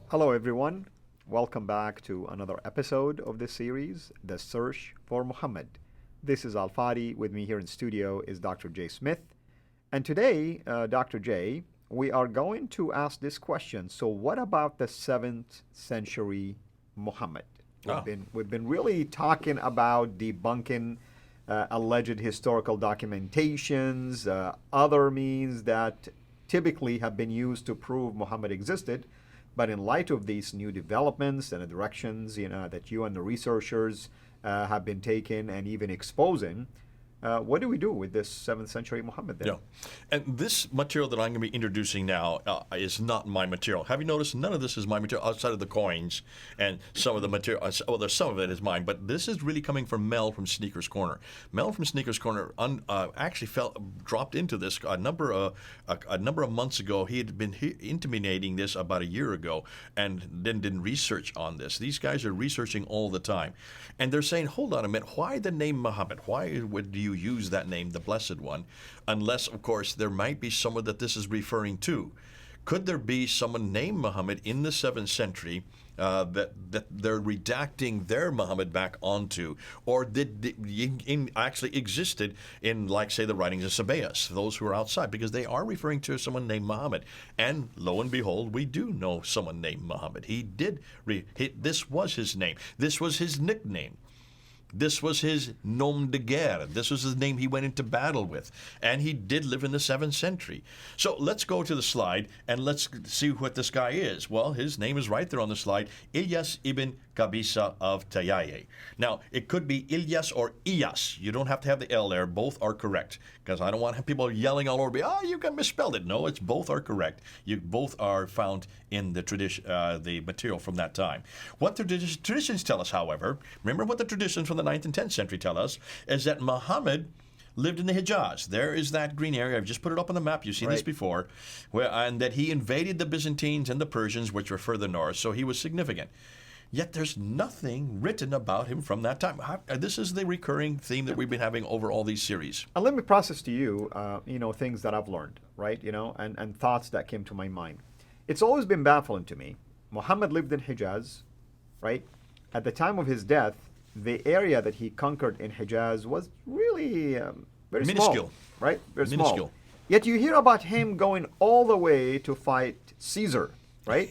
Hello, everyone. Welcome back to another episode of this series, The Search for Muhammad. This is Al Fadi. With me here in studio is Dr. J. Smith. And today, Dr. J, we are going to ask this question. So, what about the 7th century Muhammad? Oh. We've been really talking about debunking alleged historical documentations, other means that typically have been used to prove Muhammad existed. But in light of these new developments and the directions that you and the researchers have been taking and even exposing, what do we do with this 7th century Muhammad then? Yeah. And this material that I'm going to be introducing now is not my material. Have you noticed none of this is my material outside of the coins and some of the material? Well, there's some of it is mine, but this is really coming from Mel from Sneakers Corner. Mel from Sneakers Corner actually dropped into this a number of months ago. He had been intimating this about a year ago and then did research on this. These guys are researching all the time. And they're saying, hold on a minute, why the name Muhammad? Why would you use that name, the Blessed One, unless, of course, there might be someone that this is referring to. Could there be someone named Muhammad in the 7th century that they're redacting their Muhammad back onto, or actually existed in, like, say, the writings of Sabaeus, those who are outside, because they are referring to someone named Muhammad. And lo and behold, we do know someone named Muhammad. This was his name. This was his nickname. This was his nom de guerre. This was his name he went into battle with. And he did live in the 7th century. So let's go to the slide and let's see what this guy is. Well, his name is right there on the slide, Ilyas ibn Qabisa of Tayyaye. Now, it could be Ilyas or Iyas. You don't have to have the L there. Both are correct, because I don't want people yelling all over me, you can misspell it. No, both are correct. Both are found in the tradition, the material from that time. What the traditions tell us, however, remember what the traditions from the 9th and 10th century tell us, is that Muhammad lived in the Hijaz. There is that green area. I've just put it up on the map. You've seen this before. And that he invaded the Byzantines and the Persians, which were further north, so he was significant. Yet there's nothing written about him from that time. This is the recurring theme that we've been having over all these series. And let me process to you, things that I've learned, right? And thoughts that came to my mind. It's always been baffling to me. Muhammad lived in Hijaz, right? At the time of his death, the area that he conquered in Hijaz was really very minuscule, small, right? Very minuscule. Small. Yet you hear about him going all the way to fight Caesar, right?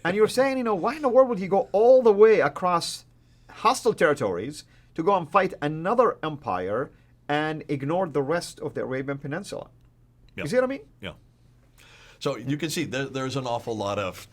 And you're saying, why in the world would he go all the way across hostile territories to go and fight another empire and ignore the rest of the Arabian Peninsula? Yeah. You see what I mean? Yeah. So you can see there's an awful lot of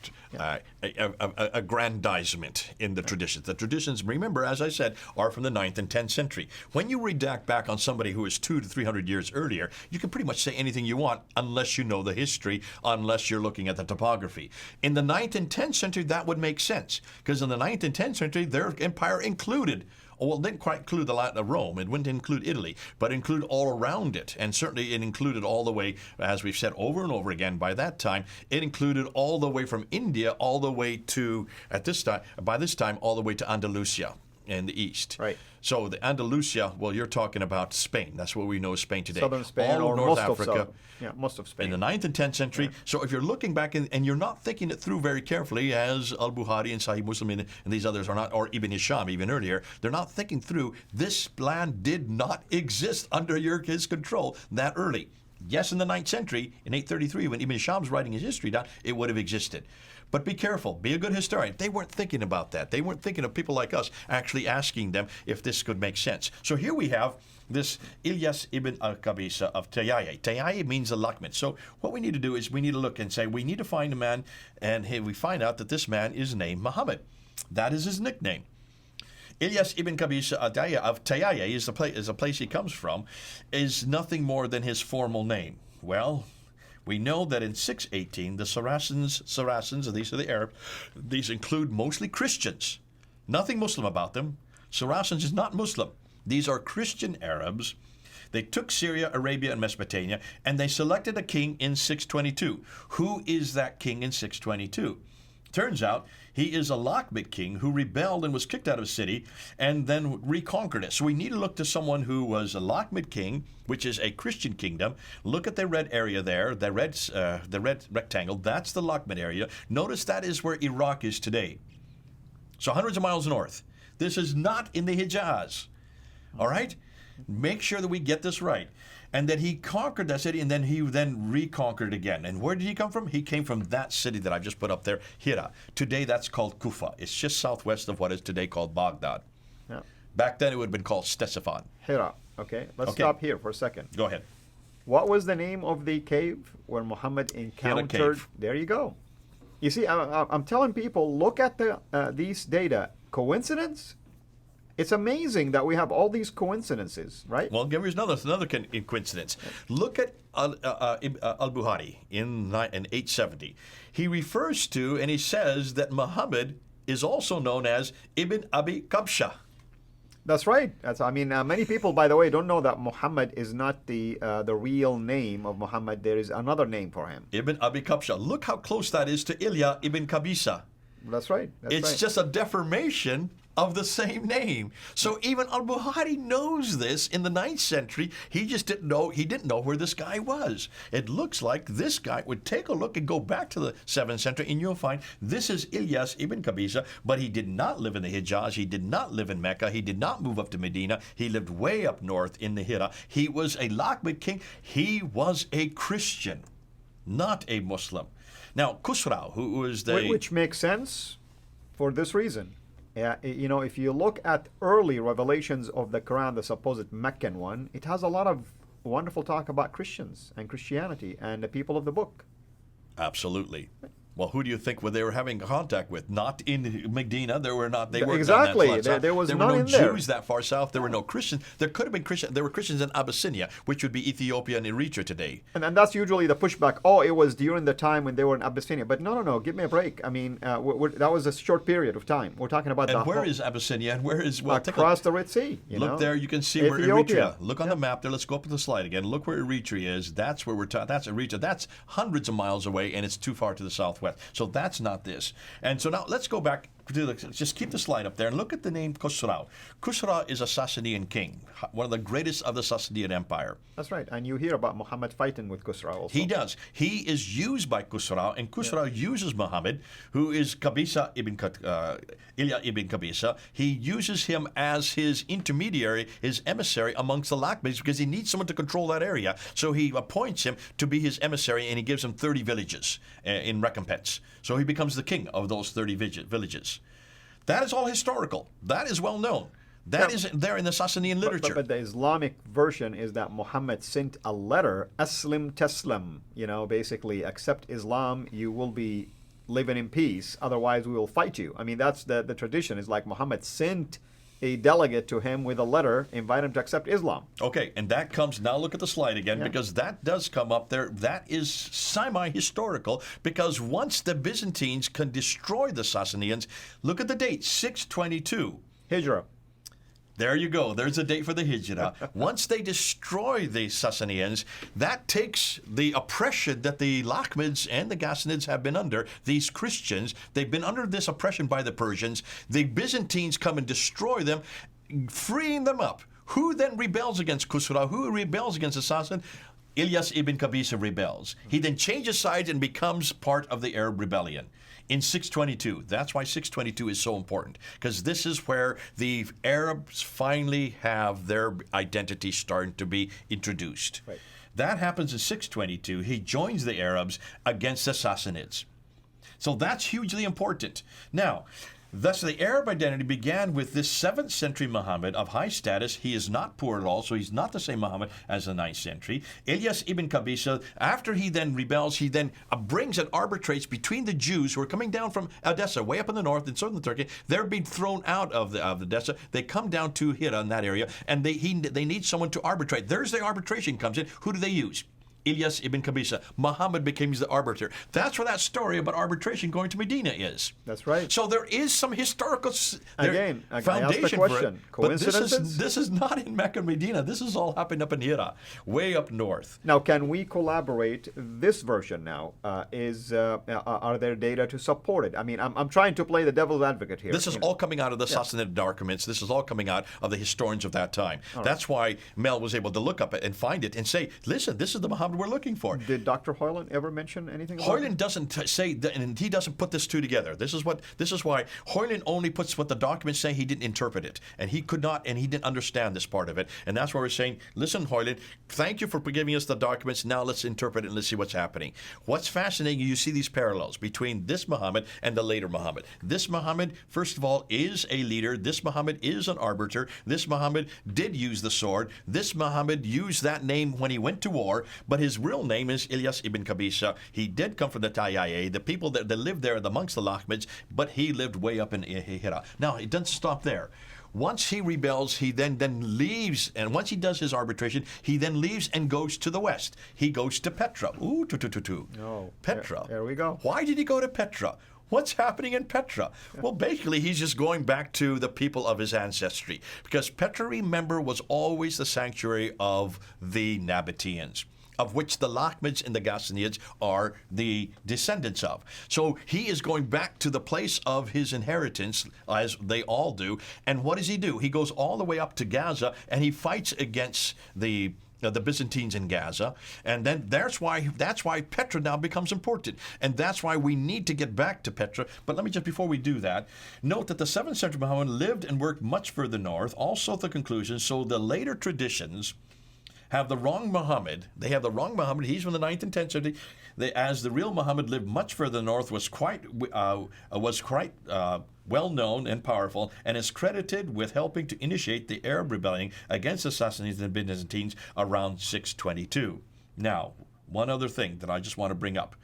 aggrandizement in the traditions. The traditions, remember, as I said, are from the 9th and 10th century. When you redact back on somebody who is 200 to 300 years earlier, you can pretty much say anything you want unless you know the history, unless you're looking at the topography. In the 9th and 10th century, that would make sense, because in the 9th and 10th century, their empire included, well, it didn't quite include the Latin of Rome. It wouldn't include Italy, but include all around it. And certainly it included all the way, as we've said over and over again, by that time, it included all the way from India all the way to, by this time, all the way to Andalusia in the east. Right. So the Andalusia, well, you're talking about Spain. That's what we know as Spain today. Southern Spain, all or of North most Africa. Most of Spain. In the 9th and 10th century. Yeah. So if you're looking back and you're not thinking it through very carefully, as Al-Bukhari and Sahih Muslim and these others are not, or Ibn Hisham even earlier, they're not thinking through, this land did not exist under his control that early. Yes, in the 9th century, in 833, when Ibn Hisham's writing his history down, it would have existed. But be careful. Be a good historian. They weren't thinking about that. They weren't thinking of people like us actually asking them if this could make sense. So here we have this Ilyas ibn Qabisa of Tayyaye. Tayyaye means allotment. So what we need to do is we need to look and say, we need to find a man, and here we find out that this man is named Muhammad. That is his nickname. Ilyas ibn Qabisa of Tayyaye is the place he comes from, is nothing more than his formal name. Well, we know that in 618, the Saracens, these are the Arabs, these include mostly Christians. Nothing Muslim about them. Saracens is not Muslim. These are Christian Arabs. They took Syria, Arabia, and Mesopotamia, and they selected a king in 622. Who is that king in 622? Turns out he is a Lakhmid king who rebelled and was kicked out of the city and then reconquered it. So we need to look to someone who was a Lakhmid king, which is a Christian kingdom. Look at the red area there, the red rectangle. That's the Lakhmid area. Notice that is where Iraq is today. So hundreds of miles north. This is not in the Hijaz. All right? Make sure that we get this right. And that he conquered that city, and then he reconquered it again. And where did he come from? He came from that city that I've just put up there, Hira. Today, that's called Kufa. It's just southwest of what is today called Baghdad. Yeah. Back then, it would have been called Ctesiphon. Hira. Okay, let's stop here for a second. Go ahead. What was the name of the cave where Muhammad encountered? Hira cave. There you go. You see, I'm telling people, look at these data. Coincidence? It's amazing that we have all these coincidences, right? Well, give me another coincidence. Look at al-Bukhari in 870. He refers to and he says that Muhammad is also known as Ibn Abi Kabsha. That's right. Many people, by the way, don't know that Muhammad is not the real name of Muhammad. There is another name for him. Ibn Abi Kabsha. Look how close that is to Ilya ibn Qabisa. That's right. It's just a deformation of the same name. So even al-Bukhari knows this in the 9th century. He just didn't know where this guy was. It looks like this guy would take a look and go back to the 7th century, and you'll find this is Ilyas ibn Qabisa, but he did not live in the Hijaz. He did not live in Mecca. He did not move up to Medina. He lived way up north in the Hira. He was a Lakhmid king. He was a Christian, not a Muslim. Now, Khusrau, who was the... Which makes sense for this reason. If you look at early revelations of the Quran, the supposed Meccan one, it has a lot of wonderful talk about Christians and Christianity and the people of the book. Absolutely. Well, who do you think they were having contact with? Not in Medina. They weren't exactly. On that south. There was there none were no in there. Jews that far south. There were no Christians. There could have been Christians. There were Christians in Abyssinia, which would be Ethiopia and Eritrea today. And that's usually the pushback. Oh, it was during the time when they were in Abyssinia. But no. Give me a break. That was a short period of time. We're talking about and where is Abyssinia? And where is across the Red Sea? Look there. You can see Ethiopia. where Eritrea. Look on the map there. Let's go up to the slide again. Look where Eritrea is. That's where that's Eritrea. That's hundreds of miles away, and it's too far to the southwest. So that's not this. And so now let's go back to just keep the slide up there and look at the name Khusrau. Khusrau is a Sasanian king, one of the greatest of the Sasanian Empire. That's right. And you hear about Muhammad fighting with Khusrau also. He does. He is used by Khusrau, and Khusrau uses Muhammad, who is Ilya ibn Qabisa. He uses him as his intermediary, his emissary amongst the Lakhmids, because he needs someone to control that area. So he appoints him to be his emissary, and he gives him 30 villages in recompense. So he becomes the king of those 30 villages. That is all historical. That is well known. That is there in the Sasanian literature. But the Islamic version is that Muhammad sent a letter, Aslim Taslim, basically accept Islam, you will be living in peace, otherwise we will fight you. That's the tradition. It's like Muhammad sent a delegate to him with a letter, invite him to accept Islam. Okay, and that comes, now look at the slide again, because that does come up there. That is semi-historical, because once the Byzantines can destroy the Sasanians, look at the date, 622. Hijrah. There you go. There's a date for the Hijrah. Once they destroy the Sasanians, that takes the oppression that the Lakhmids and the Ghassanids have been under, these Christians, they've been under this oppression by the Persians. The Byzantines come and destroy them, freeing them up. Who then rebels against Khusrau? Who rebels against the Sasanians? Ilyas ibn Qabisa rebels. He then changes sides and becomes part of the Arab rebellion. In 622. That's why 622 is so important, because this is where the Arabs finally have their identity starting to be introduced. Right. That happens in 622. He joins the Arabs against the Sassanids. So that's hugely important. Now, thus the Arab identity began with this 7th century Muhammad of high status. He is not poor at all, so he's not the same Muhammad as the 9th century. Ilyas ibn Qabisa, after he then rebels, he then brings and arbitrates between the Jews who are coming down from Edessa, way up in the north in southern Turkey. They're being thrown out of Edessa. They come down to Hira in that area, and they need someone to arbitrate. There's the arbitration comes in. Who do they use? Ilyas ibn Qabisa. Muhammad becomes the arbiter. That's where that story about arbitration going to Medina is. That's right. So there is some historical Again, I asked the foundation question. for it. But Coincidences? this is not in Mecca Medina. This is all happening up in Hira, way up north. Now, can we collaborate this version now? Are there data to support it? I mean, I'm trying to play the devil's advocate here. This is all coming out of the Sassanid documents. This is all coming out of the historians of that time. That's why Mel was able to look up it and find it and say, listen, this is the Muhammad we're looking for. Did Dr. Hoyland ever mention anything about Hoyland doesn't say that, and he doesn't put this two together. This is why Hoyland only puts what the documents say. He didn't interpret it, and he could not, and he didn't understand this part of it. And that's why we're saying, listen, Hoyland, thank you for giving us the documents. Now let's interpret it and let's see what's happening. What's fascinating, you see these parallels between this Muhammad and the later Muhammad. This Muhammad, first of all, is a leader. This Muhammad is an arbiter. This Muhammad did use the sword. This Muhammad used that name when he went to war, but his real name is Ilyas ibn Qabisa. He did come from the Tayyaya, the people that lived there amongst the Lahmids, but he lived way up in Hira. Now, it doesn't stop there. Once he rebels, he then leaves, and once he does his arbitration, he then leaves and goes to the west. He goes to Petra. Ooh, Oh, Petra. There we go. Why did he go to Petra? What's happening in Petra? Well, basically, he's just going back to the people of his ancestry. Because Petra, remember, was always the sanctuary of the Nabateans, of which the Lahmids and the Ghassanids are the descendants of. So he is going back to the place of his inheritance, as they all do. And what does he do? He goes all the way up to Gaza, and he fights against the Byzantines in Gaza, and then that's why Petra now becomes important, and that's why we need to get back to Petra. But let me just, before we do that, note that the 7th century Muhammad lived and worked much further north. Also, the conclusion. So the later traditions have the wrong Muhammad. They have the wrong Muhammad. He's from the 9th and 10th century. As the real Muhammad lived much further north, was quite well known and powerful, and is credited with helping to initiate the Arab rebellion against the Sassanids and Byzantines around 622. Now, one other thing that I just want to bring up,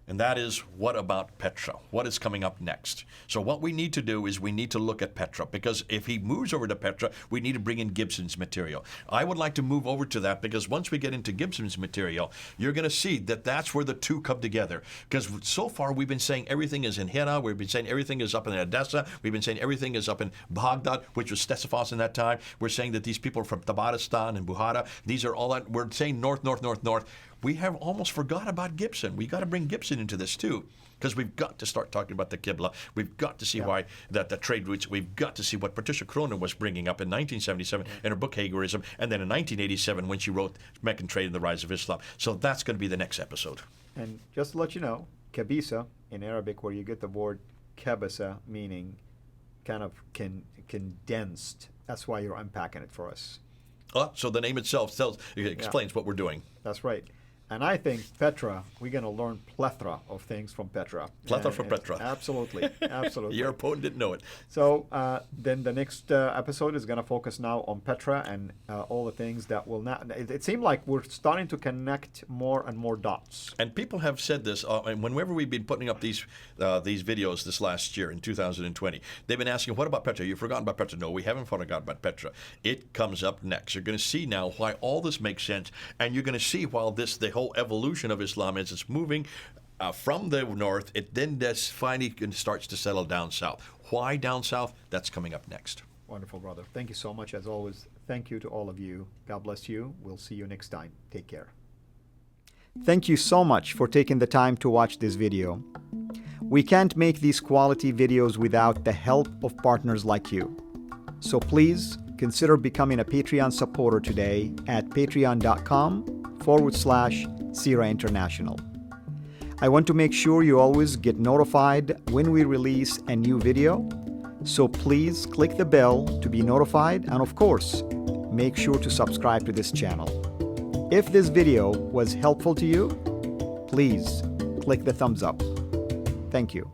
and that is, what about Petra? What is coming up next? So what we need to do is we need to look at Petra, because if he moves over to Petra, we need to bring in Gibson's material. I would like to move over to that, because once we get into Gibson's material, you're going to see that that's where the two come together. Because so far we've been saying everything is in Hira, we've been saying everything is up in Edessa, we've been saying everything is up in Baghdad, which was Ctesiphos in that time. We're saying that these people are from Tabaristan and Bukhara. These are all that. We're saying north, north, north, north. We have almost forgot about Gibson. We got to bring Gibson into this too, because we've got to start talking about the Qibla. We've got to see why that the trade routes. We've got to see what Patricia Cronin was bringing up in 1977 in her book Hagerism, and then in 1987 when she wrote Meccan Trade and the Rise of Islam. So that's going to be the next episode. And just to let you know, Qabisa in Arabic, where you get the word kabasa, meaning kind of condensed. That's why you're unpacking it for us. So the name itself explains what we're doing. That's right. And I think Petra, we're going to learn plethora of things from Petra. Plethora from Petra. Absolutely. Absolutely. Your opponent didn't know it. So then the next episode is going to focus now on Petra and all the things that will not. It seemed like we're starting to connect more and more dots. And people have said this, and whenever we've been putting up these videos this last year in 2020, they've been asking, what about Petra? You've forgotten about Petra. No, we haven't forgotten about Petra. It comes up next. You're going to see now why all this makes sense, and you're going to see while the whole evolution of Islam as it's moving from the north, it then finally starts to settle down south. Why down south? That's coming up next. Wonderful, brother. Thank you so much, as always. Thank you to all of you. God bless you. We'll see you next time. Take care. Thank you so much for taking the time to watch this video. We can't make these quality videos without the help of partners like you. So please consider becoming a Patreon supporter today at patreon.com/CIRA International. I want to make sure you always get notified when we release a new video, so please click the bell to be notified, and of course, make sure to subscribe to this channel. If this video was helpful to you, please click the thumbs up. Thank you.